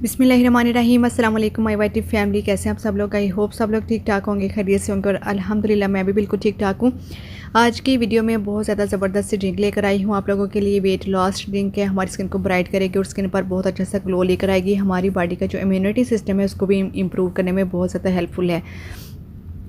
बिस्मिल्लाहिर्रहमानिर्रहीम अस्सलाम वालेकुम माय वाइटी फैमिली। कैसे हैं आप सब लोग? आई होप सब लोग ठीक ठाक होंगे, खैरियत से होंगे और अल्हम्दुलिल्लाह मैं भी बिल्कुल ठीक ठाक हूँ। आज की वीडियो में बहुत ज़्यादा ज़बरदस्त सी ड्रिंक लेकर आई हूँ आप लोगों के लिए। वेट लॉस ड्रिंक है, हमारी स्किन को ब्राइट करेगी और स्किन पर बहुत अच्छा सा ग्लो लेकर आएगी। हमारी बॉडी का जो इम्यूनिटी सिस्टम है उसको भी इम्प्रूव करने में बहुत ज़्यादा हेल्पफुल है।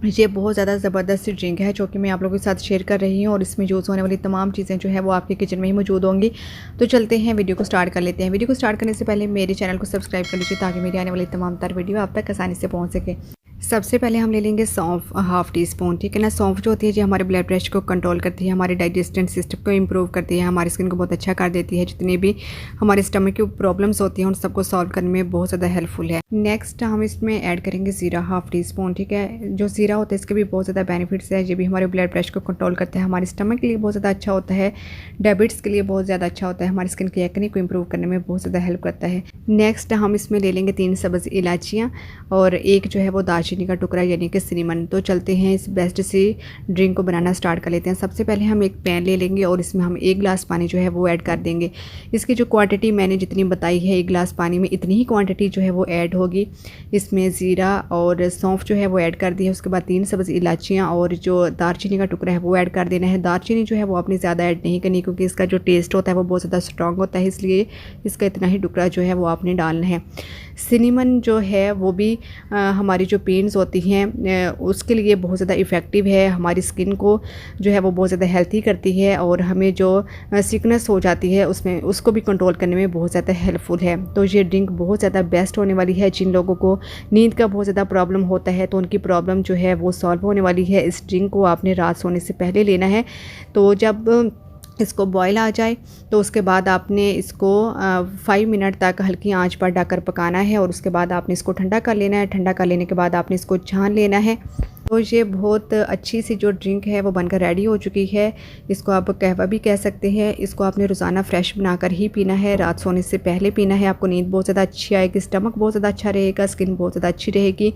ये बहुत ज़्यादा ज़बरदस्त सी ड्रिंक है जो कि मैं आप लोगों के साथ शेयर कर रही हूँ और इसमें यूज़ होने वाली तमाम चीज़ें जो है वो आपके किचन में ही मौजूद होंगी। तो चलते हैं वीडियो को स्टार्ट कर लेते हैं। वीडियो को स्टार्ट करने से पहले मेरे चैनल को सब्सक्राइब कर लीजिए ताकि मेरी आने वाली तमाम तर वीडियो आप तक आसानी से पहुँच सके। सबसे पहले हम ले लेंगे सौंफ, हाफ़ टी स्पून, ठीक है ना। सौंफ जो होती है जो हमारे ब्लड प्रेशर को कंट्रोल करती है, हमारे डाइजेस्टिव सिस्टम को इंप्रूव करती है, हमारी स्किन को बहुत अच्छा कर देती है। जितनी भी हमारे स्टमक की प्रॉब्लम्स होती हैं उन सबको सॉल्व करने में बहुत ज़्यादा हेल्पफुल है। नेक्स्ट हम इसमें ऐड करेंगे ज़ीरा, हाफ़ टी स्पून, ठीक है। जो ज़ीरा होता है इसके भी बहुत ज़्यादा बेनिफिट्स है। ये भी हमारे ब्लड प्रेशर को कंट्रोल करता है, हमारे स्टमक के लिए बहुत ज़्यादा अच्छा होता है, डायबिटीज़ के लिए बहुत ज़्यादा अच्छा होता है, हमारी स्किन की एक्ने को इंप्रूव करने में बहुत ज़्यादा हेल्प करता है। नेक्स्ट हम इसमें ले लेंगे 3 सब्ज़ इलायचियाँ और एक जो है वो दालचीनी का टुकड़ा यानी कि सिनेमन। तो चलते हैं इस बेस्ट सी ड्रिंक को बनाना स्टार्ट कर लेते हैं। सबसे पहले हम एक पैन ले लेंगे और इसमें हम 1 गिलास पानी जो है वो ऐड कर देंगे। इसकी जो क्वांटिटी मैंने जितनी बताई है 1 गिलास पानी में इतनी ही क्वांटिटी जो है वो ऐड होगी। इसमें ज़ीरा और सौंफ जो है वो ऐड कर दी है। उसके बाद 3 सब्ज़ इलायचियाँ और जो दालचीनी का टुकड़ा है वो ऐड कर देना है। दालचीनी जो है वो आपने ज़्यादा ऐड नहीं करनी क्योंकि इसका जो टेस्ट होता है वो बहुत ज़्यादा स्ट्रॉन्ग होता है, इसलिए इसका इतना ही टुकड़ा जो है वो आपने डालना है। सिनेमन जो है वो भी हमारी जो पेन्स होती हैं उसके लिए बहुत ज़्यादा इफ़ेक्टिव है। हमारी स्किन को जो है वो बहुत ज़्यादा हेल्थी करती है और हमें जो सिकनेस हो जाती है उसमें उसको भी कंट्रोल करने में बहुत ज़्यादा हेल्पफुल है। तो ये ड्रिंक बहुत ज़्यादा बेस्ट होने वाली है। जिन लोगों को नींद का बहुत ज़्यादा प्रॉब्लम होता है तो उनकी प्रॉब्लम जो है वो सॉल्व होने वाली है। इस ड्रिंक को आपने रात सोने से पहले लेना है। तो जब इसको बॉयल आ जाए तो उसके बाद आपने इसको 5 मिनट तक हल्की आंच पर ढककर पकाना है और उसके बाद आपने इसको ठंडा कर लेना है। ठंडा कर लेने के बाद आपने इसको छान लेना है। तो ये बहुत अच्छी सी जो ड्रिंक है वो बनकर रेडी हो चुकी है। इसको आप कहवा भी कह सकते हैं। इसको आपने रोज़ाना फ्रेश बनाकर ही पीना है, रात सोने से पहले पीना है। आपको नींद बहुत ज़्यादा अच्छी आएगी, स्टमक बहुत ज़्यादा अच्छा रहेगा, स्किन बहुत ज़्यादा अच्छी रहेगी।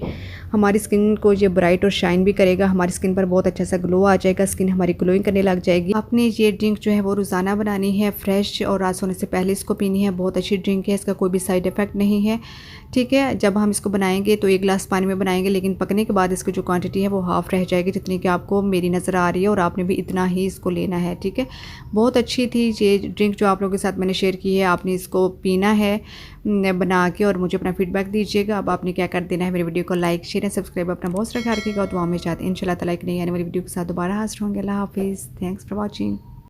हमारी स्किन को ये ब्राइट और शाइन भी करेगा, हमारी स्किन पर बहुत अच्छा सा ग्लो आ जाएगा, स्किन हमारी ग्लोइंग करने लग जाएगी। आपने ये ड्रिंक जो है वो रोज़ाना बनानी है, फ्रेश और रात सोने से पहले इसको पीनी है। बहुत अच्छी ड्रिंक है, इसका कोई भी साइड इफ़ेक्ट नहीं है, ठीक है। जब हम इसको बनाएंगे तो 1 गिलास पानी में बनाएंगे, लेकिन पकने के बाद इसकी जो क्वांटिटी है वो हाफ़ रह जाएगी जितनी कि आपको मेरी नज़र आ रही है और आपने भी इतना ही इसको लेना है, ठीक है। बहुत अच्छी थी ये ड्रिंक जो आप लोगों के साथ मैंने शेयर की है। आपने इसको पीना है बना के और मुझे अपना फीडबैक दीजिएगा। अब आपने क्या कर देना है, मेरी वीडियो को लाइक शेयर सब्सक्राइब अपना बहुत सारा ख्याल रखिएगा। तो हमें चाहते हैं इंशाल्लाह ताला एक नई आने वाली वीडियो के साथ दोबारा हाजिर होंगे। अल्लाह हाफिज़, थैंक्स फॉर वॉचिंग।